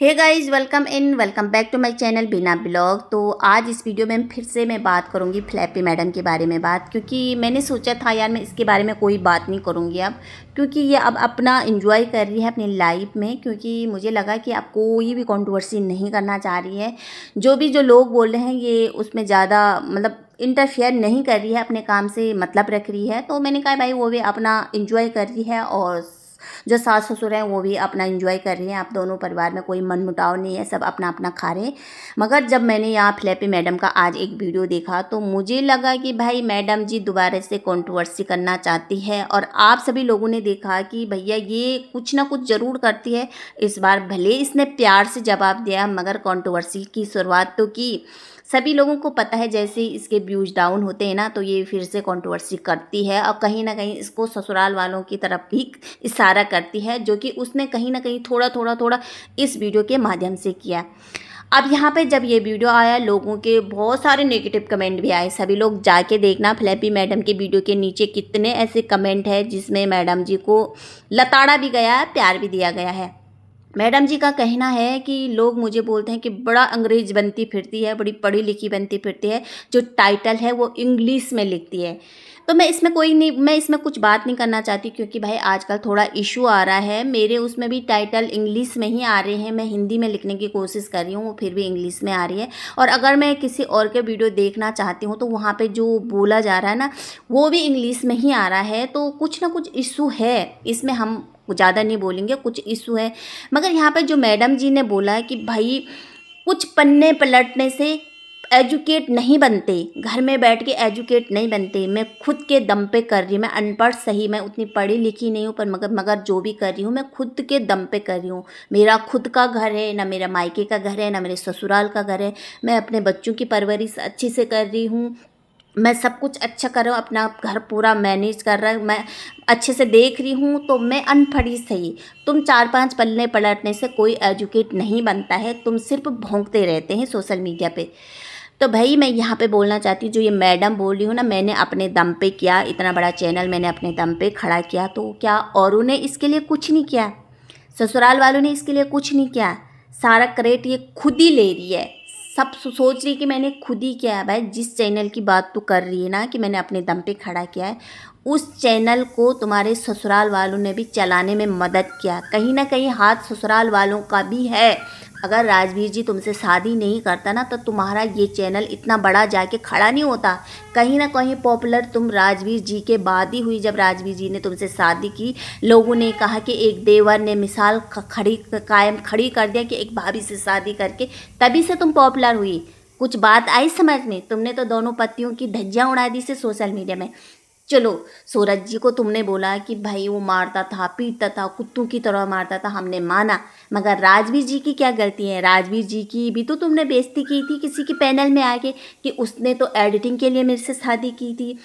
Hey guys, welcome back to my channel बिना blog. तो आज इस वीडियो में फिर से मैं बात करूंगी फ्लैपी मैडम के बारे में क्योंकि मैंने सोचा था यार मैं इसके बारे में कोई बात नहीं करूंगी अब, क्योंकि ये अब अपना एंजॉय कर रही है अपनी लाइफ में। क्योंकि मुझे लगा कि अब कोई भी कंट्रोवर्सी नहीं करना चाह रही है। जो लोग बोल रहे हैं ये उसमें ज़्यादा मतलब इंटरफेयर नहीं कर रही है, अपने काम से मतलब रख रही है। तो मैंने कहा भाई वो भी अपना इंजॉय कर रही है और जो सास ससुर हैं वो भी अपना एंजॉय कर रही हैं। आप दोनों परिवार में कोई मनमुटाव नहीं है, सब अपना अपना खा रहे हैं। मगर जब मैंने यहाँ फ्लैपी मैडम का आज एक वीडियो देखा तो मुझे लगा कि भाई मैडम जी दोबारा से कंट्रोवर्सी करना चाहती है। और आप सभी लोगों ने देखा कि भैया ये कुछ ना कुछ ज़रूर करती है। इस बार भले इसने प्यार से जवाब दिया मगर कंट्रोवर्सी की शुरुआत तो की। सभी लोगों को पता है जैसे ही इसके व्यूज डाउन होते हैं ना तो ये फिर से कंट्रोवर्सी करती है और कहीं ना कहीं इसको ससुराल वालों की तरफ भी इशारा करती है, जो कि उसने कहीं ना कहीं थोड़ा इस वीडियो के माध्यम से किया। अब यहाँ पे जब ये वीडियो आया लोगों के बहुत सारे नेगेटिव कमेंट भी आए। सभी लोग जाके देखना फ्लैपी मैडम के वीडियो के नीचे कितने ऐसे कमेंट है जिसमें मैडम जी को लताड़ा भी गया है, प्यार भी दिया गया है। मैडम जी का कहना है कि लोग मुझे बोलते हैं कि बड़ा अंग्रेज बनती फिरती है, बड़ी पढ़ी लिखी बनती फिरती है, जो टाइटल है वो इंग्लिश में लिखती है। तो मैं इसमें कुछ बात नहीं करना चाहती, क्योंकि भाई आजकल थोड़ा इशू आ रहा है। मेरे उसमें भी टाइटल इंग्लिश में ही आ रहे हैं, मैं हिंदी में लिखने की कोशिश कर रही हूँ, वो फिर भी इंग्लिश में आ रही है। और अगर मैं किसी और के वीडियो देखना चाहती हूँ तो वहाँ पे जो बोला जा रहा है ना वो भी इंग्लिश में ही आ रहा है। तो कुछ ना कुछ इशू है इसमें, हम ज़्यादा नहीं बोलेंगे, कुछ इशू है। मगर यहाँ पे जो मैडम जी ने बोला है कि भाई कुछ पन्ने पलटने से एजुकेट नहीं बनते, घर में बैठ के एजुकेट नहीं बनते। मैं खुद के दम पे कर रही हूँ, मैं अनपढ़ सही, मैं उतनी पढ़ी लिखी नहीं हूँ, पर मगर जो भी कर रही हूँ मैं खुद के दम पे कर रही हूँ। मेरा खुद का घर है, ना मेरा मायके का घर है, ना मेरे ससुराल का घर है। मैं अपने बच्चों की परवरिश अच्छी से कर रही हूँ, मैं सब कुछ अच्छा कर रहा हूँ, अपना घर पूरा मैनेज कर रहा हूँ, मैं अच्छे से देख रही हूँ। तो मैं अनपढ़ ही सही, तुम 4-5 पन्ने पलटने से कोई एजुकेट नहीं बनता है, तुम सिर्फ भौंकते रहते हैं सोशल मीडिया पे। तो भाई मैं यहाँ पे बोलना चाहती हूँ, जो ये मैडम बोल रही हूँ ना, मैंने अपने दम पे किया, इतना बड़ा चैनल मैंने अपने दम पे खड़ा किया। तो क्या औरों ने इसके लिए कुछ नहीं किया? ससुराल वालों ने इसके लिए कुछ नहीं किया? सारा क्रेडिट ये खुद ही ले रही है। सब सोच रही कि मैंने खुद ही किया है। भाई जिस चैनल की बात तू कर रही है ना कि मैंने अपने दम पे खड़ा किया है, उस चैनल को तुम्हारे ससुराल वालों ने भी चलाने में मदद किया। कहीं ना कहीं हाथ ससुराल वालों का भी है। अगर राजवीर जी तुमसे शादी नहीं करता ना तो तुम्हारा ये चैनल इतना बड़ा जाके खड़ा नहीं होता। कहीं ना कहीं पॉपुलर तुम राजवीर जी के बाद ही हुई। जब राजवीर जी ने तुमसे शादी की, लोगों ने कहा कि एक देवर ने मिसाल खड़ी कर दिया कि एक भाभी से शादी करके, तभी से तुम पॉपुलर हुई। कुछ बात आई समझ में? तुमने तो दोनों पतियों की धज्जियां उड़ा दी से सोशल मीडिया में। चलो, सूरज जी को तुमने बोला कि भाई वो मारता था, पीटता था, कुत्तों की तरह मारता था, हमने माना। मगर राजवीर जी की क्या गलती है? राजवीर जी की भी तो तुमने बेइज्जती की थी किसी के पैनल में आके कि उसने तो एडिटिंग के लिए मेरे से शादी की थी।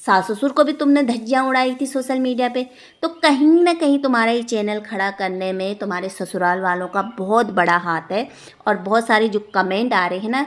सास ससुर को भी तुमने धज्जियां उड़ाई थी सोशल मीडिया पे। तो कहीं ना कहीं तुम्हारा ये चैनल खड़ा करने में तुम्हारे ससुराल वालों का बहुत बड़ा हाथ है। और बहुत सारे जो कमेंट आ रहे हैं ना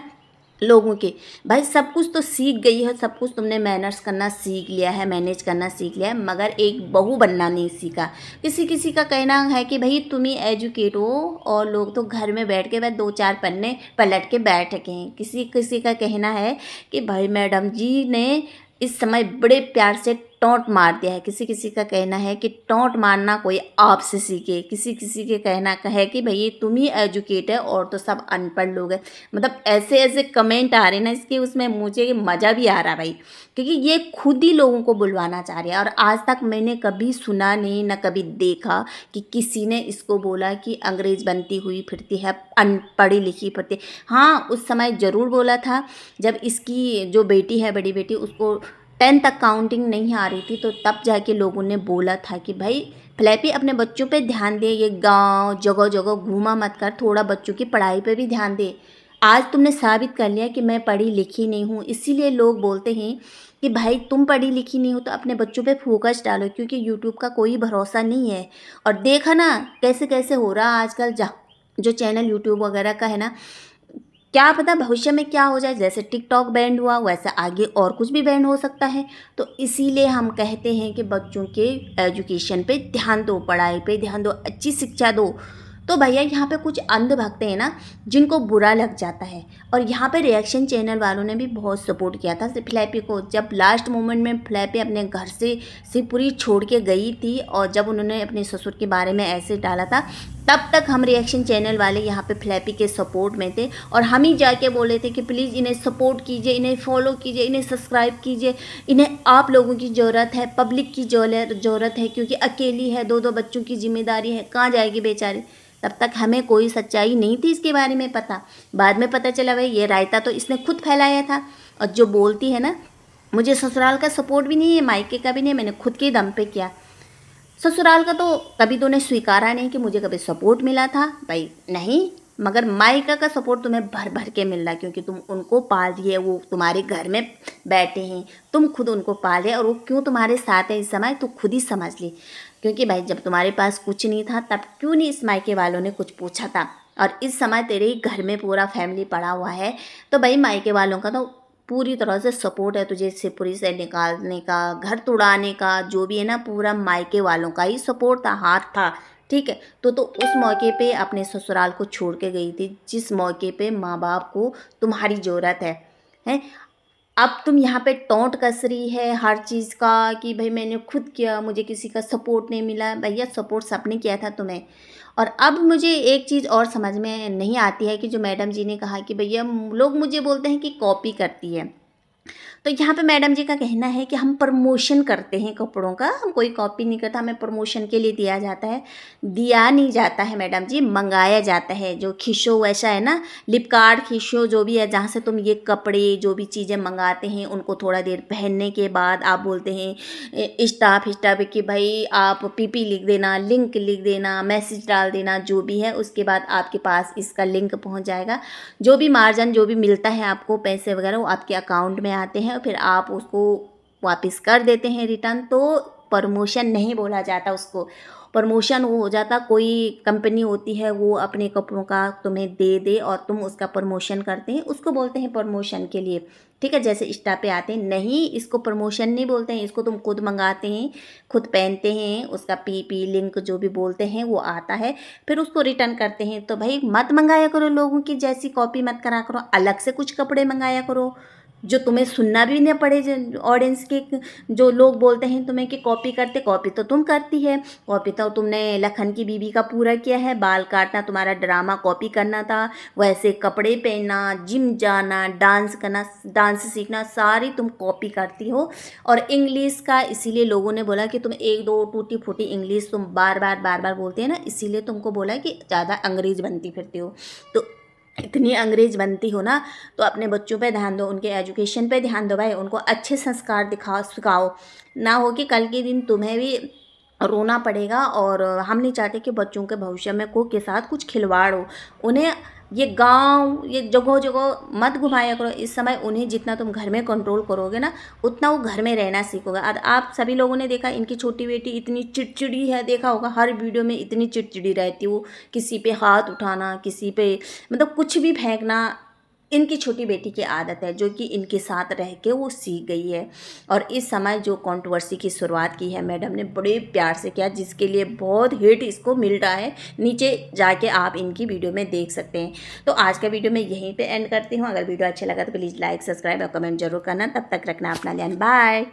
लोगों के, भाई सब कुछ तो सीख गई है, सब कुछ तुमने मैनर्स करना सीख लिया है, मैनेज करना सीख लिया है, मगर एक बहू बनना नहीं सीखा। किसी किसी का कहना है कि भाई तुम ही एजुकेट हो और लोग तो घर में बैठ के बस 2-4 पन्ने पलट के बैठ गए हैं। किसी किसी का कहना है कि भाई मैडम जी ने इस समय बड़े प्यार से टोंट मार दिया है। किसी किसी का कहना है कि टोंट मारना कोई आपसे सीखे। किसी किसी के कहना है कि भई तुम ही एजुकेट है और तो सब अनपढ़ लोग हैं। मतलब ऐसे ऐसे कमेंट आ रहे हैं ना इसके, उसमें मुझे मज़ा भी आ रहा भाई, क्योंकि ये खुद ही लोगों को बुलवाना चाह रही है। और आज तक मैंने कभी सुना नहीं, ना कभी देखा कि किसी ने इसको बोला कि अंग्रेज बनती हुई फिरती है, अनपढ़ी लिखी फिरती। हाँ, उस समय ज़रूर बोला था जब इसकी जो बेटी है, बड़ी बेटी, उसको 10 तक काउंटिंग नहीं आ रही थी, तो तब जाके लोगों ने बोला था कि भाई फ्लैपी अपने बच्चों पे ध्यान दे, ये गांव जगह जगह घूमा मत कर, थोड़ा बच्चों की पढ़ाई पे भी ध्यान दे। आज तुमने साबित कर लिया कि मैं पढ़ी लिखी नहीं हूँ, इसीलिए लोग बोलते हैं कि भाई तुम पढ़ी लिखी नहीं हो तो अपने बच्चों पे फोकस डालो, क्योंकि यूट्यूब का कोई भरोसा नहीं है। और देखा ना कैसे कैसे हो रहा आजकल, जो चैनल यूट्यूब वगैरह का है ना, क्या पता भविष्य में क्या हो जाए। जैसे टिकटॉक बैंड हुआ वैसे आगे और कुछ भी बैंड हो सकता है। तो इसीलिए हम कहते हैं कि बच्चों के एजुकेशन पे ध्यान दो, पढ़ाई पे ध्यान दो, अच्छी शिक्षा दो। तो भैया यहाँ पे कुछ अंधभक्त हैं ना जिनको बुरा लग जाता है। और यहाँ पे रिएक्शन चैनल वालों ने भी बहुत सपोर्ट किया था फ्लैपी को। जब लास्ट मोमेंट में फ्लैपी अपने घर से शिवपुरी छोड़ के गई थी और जब उन्होंने अपने ससुर के बारे में ऐसे डाला था, तब तक हम रिएक्शन चैनल वाले यहाँ पे फ्लैपी के सपोर्ट में थे और हम ही जाके बोले थे कि प्लीज़ इन्हें सपोर्ट कीजिए, इन्हें फॉलो कीजिए, इन्हें सब्सक्राइब कीजिए, इन्हें आप लोगों की ज़रूरत है, पब्लिक की ज़रूरत है, क्योंकि अकेली है, 2-2 बच्चों की जिम्मेदारी है, कहाँ जाएगी बेचारी। तब तक हमें कोई सच्चाई नहीं थी इसके बारे में पता। बाद में पता चला भाई ये रायता तो इसने खुद फैलाया था। और जो बोलती है ना मुझे ससुराल का सपोर्ट भी नहीं है, मायके का भी नहीं, मैंने खुद के दम पे किया। ससुराल का तो कभी तो उन्हें स्वीकारा नहीं कि मुझे कभी सपोर्ट मिला था भाई, नहीं। मगर मायका का सपोर्ट तुम्हें भर भर के मिल रहा, क्योंकि तुम उनको पाल रही है, वो तुम्हारे घर में बैठे हैं, तुम खुद उनको पाले और वो क्यों तुम्हारे साथ है इस समय तो खुद ही समझ ली। क्योंकि भाई जब तुम्हारे पास कुछ नहीं था तब क्यों नहीं इस मायके वालों ने कुछ पूछा था, और इस समय तेरे ही घर में पूरा फैमिली पड़ा हुआ है, तो भाई मायके वालों का तो पूरी तरह से सपोर्ट है तुझे शिवपुरी से निकालने का, घर तुड़ाने का, जो भी है ना पूरा मायके वालों का ही सपोर्ट था, हाथ था। ठीक है, तो उस मौके पे अपने ससुराल को छोड़ के गई थी, जिस मौके पे माँ बाप को तुम्हारी ज़रूरत है, हैं। अब तुम यहाँ पे टोंट कस रही है हर चीज़ का कि भाई मैंने खुद किया, मुझे किसी का सपोर्ट नहीं मिला। भैया सपोर्ट सबने किया था तुम्हें। और अब मुझे एक चीज़ और समझ में नहीं आती है कि जो मैडम जी ने कहा कि भैया लोग मुझे बोलते हैं कि कॉपी करती है, तो यहाँ पे मैडम जी का कहना है कि हम प्रमोशन करते हैं कपड़ों का, हम कोई कॉपी नहीं करता, हमें प्रमोशन के लिए दिया जाता है। दिया नहीं जाता है मैडम जी, मंगाया जाता है। जो खीशो वैसा है ना, फ्लिपकार्ट खीशो जो भी है, जहाँ से तुम ये कपड़े जो भी चीज़ें मंगाते हैं उनको थोड़ा देर पहनने के बाद आप बोलते हैं स्टाफ कि भाई आप पीपी लिख देना, लिंक लिख देना, मैसेज डाल देना, जो भी है, उसके बाद आपके पास इसका लिंक पहुँच जाएगा। जो भी मार्जिन जो भी मिलता है आपको पैसे वगैरह वो आपके अकाउंट में आते हैं और फिर आप उसको वापस कर देते हैं रिटर्न। तो प्रमोशन नहीं बोला जाता उसको, प्रमोशन वो हो जाता कोई कंपनी होती है वो अपने कपड़ों का तुम्हें दे दे और तुम उसका प्रमोशन करते हैं, उसको बोलते हैं प्रमोशन के लिए। ठीक है, जैसे इंस्टा पे आते हैं, नहीं इसको प्रमोशन नहीं बोलते हैं, इसको तुम खुद मंगाते हैं, खुद पहनते हैं, उसका पी लिंक जो भी बोलते हैं वो आता है, फिर उसको रिटर्न करते हैं। तो भाई मत मंगाया करो लोगों की जैसी कॉपी मत करा करो, अलग से कुछ कपड़े मंगाया करो जो तुम्हें सुनना भी न पड़े। ऑडियंस के जो लोग बोलते हैं तुम्हें कि कॉपी करते, कॉपी तो तुम करती है, कॉपी तो तुमने लखन की बीबी का पूरा किया है, बाल काटना तुम्हारा ड्रामा कॉपी करना था, वैसे कपड़े पहनना, जिम जाना, डांस करना, डांस सीखना, सारी तुम कॉपी करती हो। और इंग्लिश का इसीलिए लोगों ने बोला कि तुम एक दो टूटी फूटी इंग्लिश तुम बार बार बोलते हैं ना, इसीलिए तुमको बोला कि ज़्यादा अंग्रेज बनती फिरती हो। तो इतनी अंग्रेज बनती हो ना तो अपने बच्चों पे ध्यान दो, उनके एजुकेशन पे ध्यान दो भाई, उनको अच्छे संस्कार सिखाओ, ना हो कि कल के दिन तुम्हें भी रोना पड़ेगा। और हम नहीं चाहते कि बच्चों के भविष्य में को के साथ कुछ खिलवाड़ हो। उन्हें ये गांव ये जगह जगह मत घुमाया करो। इस समय उन्हें जितना तुम घर में कंट्रोल करोगे ना उतना वो घर में रहना सीखोगे। और आप सभी लोगों ने देखा इनकी छोटी बेटी इतनी चिड़चिड़ी है, देखा होगा हर वीडियो में इतनी चिड़चिड़ी रहती वो, किसी पे हाथ उठाना, किसी पे मतलब कुछ भी फेंकना, इनकी छोटी बेटी की आदत है जो कि इनके साथ रह के वो सीख गई है। और इस समय जो कंट्रोवर्सी की शुरुआत की है मैडम ने बड़े प्यार से किया, जिसके लिए बहुत हिट इसको मिल रहा है, नीचे जाके आप इनकी वीडियो में देख सकते हैं। तो आज का वीडियो मैं यहीं पे एंड करती हूँ। अगर वीडियो अच्छा लगा तो प्लीज़ लाइक, सब्सक्राइब और कमेंट जरूर करना। तब तक रखना अपना ध्यान, बाय।